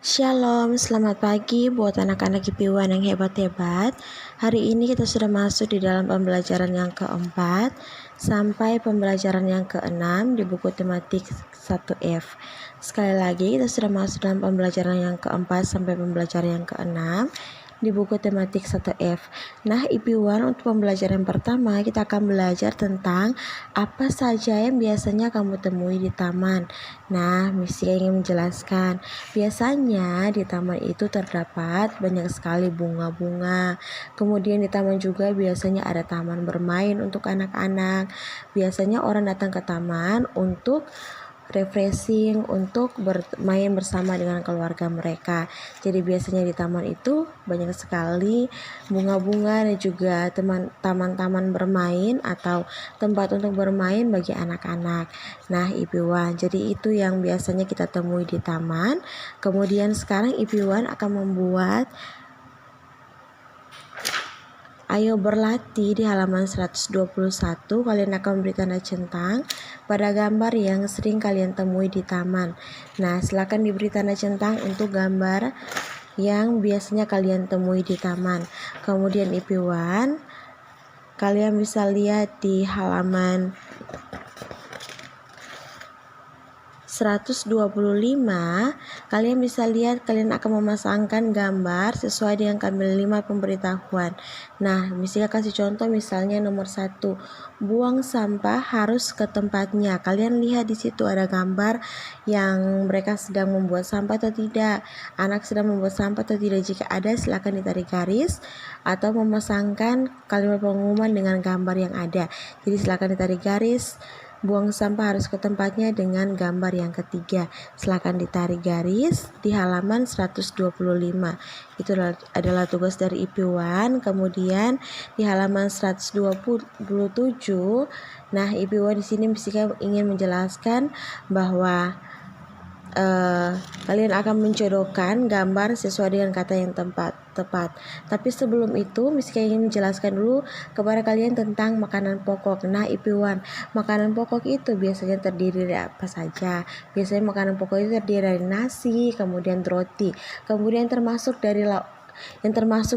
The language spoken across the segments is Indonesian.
Shalom, selamat pagi buat anak-anak IP1 yang hebat-hebat. Hari ini kita sudah masuk di dalam pembelajaran yang keempat sampai pembelajaran yang keenam di buku tematik 1F. Sekali lagi kita sudah masuk dalam pembelajaran yang keempat sampai pembelajaran yang keenam di buku tematik 1F. Nah, IP1 untuk pembelajaran pertama kita akan belajar tentang apa saja yang biasanya kamu temui di taman. Nah, Missy ingin menjelaskan. Biasanya di taman itu terdapat banyak sekali bunga-bunga. Kemudian di taman juga biasanya ada taman bermain untuk anak-anak. Biasanya orang datang ke taman untuk refreshing, untuk bermain bersama dengan keluarga mereka. Jadi biasanya di taman itu banyak sekali bunga-bunga dan juga taman-taman bermain atau tempat untuk bermain bagi anak-anak. Nah, IP1, jadi itu yang biasanya kita temui di taman. Kemudian sekarang IP1 akan membuat Ayo berlatih di halaman 121. Kalian akan memberi tanda centang pada gambar yang sering kalian temui di taman. Nah, silakan diberi tanda centang untuk gambar yang biasanya kalian temui di taman. Kemudian IP1, kalian bisa lihat di halaman 125, kalian bisa lihat kalian akan memasangkan gambar sesuai dengan tabel 5 pemberitahuan. Nah, misalnya kasih contoh misalnya nomor 1, buang sampah harus ke tempatnya. Kalian lihat di situ ada gambar yang mereka sedang membuat sampah atau tidak, anak sedang membuat sampah atau tidak. Jika ada, silakan ditarik garis atau memasangkan kalimat pengumuman dengan gambar yang ada. Jadi silakan ditarik garis. Buang sampah harus ke tempatnya dengan gambar yang ketiga. Silakan ditarik garis di halaman 125. Itu adalah tugas dari IP1. Kemudian di halaman 127, nah IP1 di sini Misika ingin menjelaskan bahwa kalian akan mencodokan gambar sesuai dengan kata yang tepat. Tapi sebelum itu, Misika ingin menjelaskan dulu kepada kalian tentang makanan pokok. Nah, IP1, makanan pokok itu biasanya terdiri dari apa saja? Biasanya makanan pokok itu terdiri dari nasi, kemudian roti, kemudian termasuk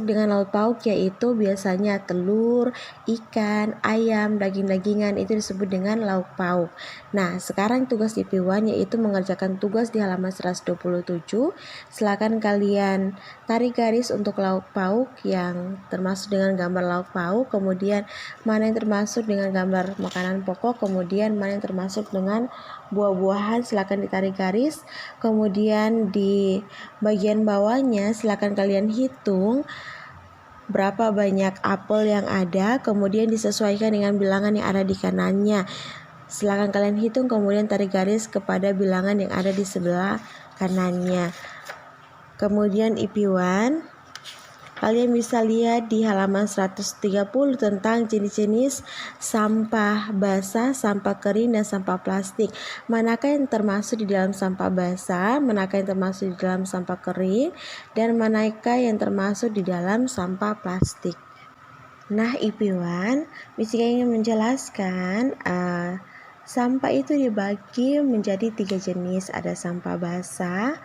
dengan lauk pauk, yaitu biasanya telur, ikan, ayam, daging-dagingan, itu disebut dengan lauk pauk. Nah, sekarang tugas IP1 yaitu mengerjakan tugas di halaman 127. Silakan kalian tarik garis untuk lauk pauk yang termasuk dengan gambar lauk pauk, kemudian mana yang termasuk dengan gambar makanan pokok, kemudian mana yang termasuk dengan buah-buahan, silakan ditarik garis. Kemudian di bagian bawahnya silakan kalian hitung berapa banyak apel yang ada, kemudian disesuaikan dengan bilangan yang ada di kanannya. Silakan kalian hitung, kemudian tarik garis kepada bilangan yang ada di sebelah kanannya. Kemudian IP1, kalian bisa lihat di halaman 130 tentang jenis-jenis sampah basah, sampah kering, dan sampah plastik. Manakah yang termasuk di dalam sampah basah, manakah yang termasuk di dalam sampah kering, dan manakah yang termasuk di dalam sampah plastik. Nah, IP1, Misika ingin menjelaskan sampah itu dibagi menjadi 3 jenis. Ada sampah basah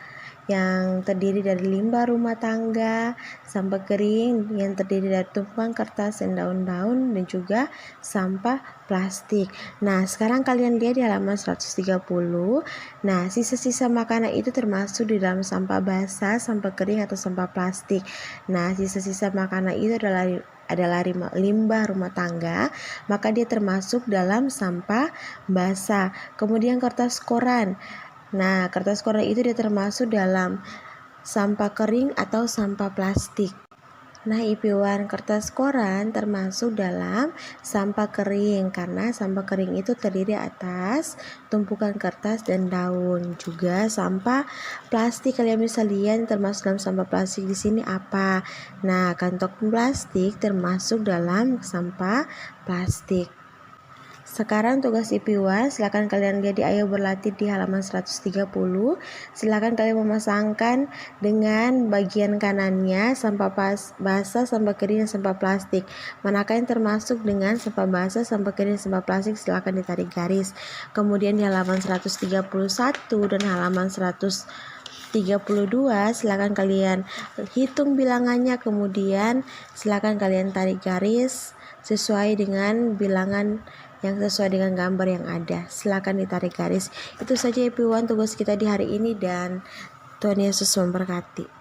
yang terdiri dari limbah rumah tangga, sampah kering yang terdiri dari tumpukan kertas dan daun-daun, dan juga sampah plastik. Nah, sekarang kalian lihat di halaman 130. Nah, sisa-sisa makanan itu termasuk di dalam sampah basah, sampah kering, atau sampah plastik. Nah, sisa-sisa makanan itu adalah limbah rumah tangga, maka dia termasuk dalam sampah basah. Kemudian kertas koran. Nah, kertas koran itu dia termasuk dalam sampah kering atau sampah plastik. Nah, IP1, kertas koran termasuk dalam sampah kering karena sampah kering itu terdiri atas tumpukan kertas dan daun. Juga sampah plastik, kalian bisa lihat termasuk dalam sampah plastik di sini apa? Nah, kantong plastik termasuk dalam sampah plastik. Sekarang tugas IP1, silakan kalian lihat di Ayo Berlatih di halaman 130. Silakan kalian memasangkan dengan bagian kanannya sampah basah, sampah kering, dan sampah plastik. Manakah yang termasuk dengan sampah basah, sampah kering, dan sampah plastik? Silakan ditarik garis. Kemudian di halaman 131 dan halaman 132 32, silakan kalian hitung bilangannya, kemudian silakan kalian tarik garis sesuai dengan bilangan yang sesuai dengan gambar yang ada. Silakan ditarik garis. Itu saja EP1 tugas kita di hari ini, dan Tuhan Yesus memberkati.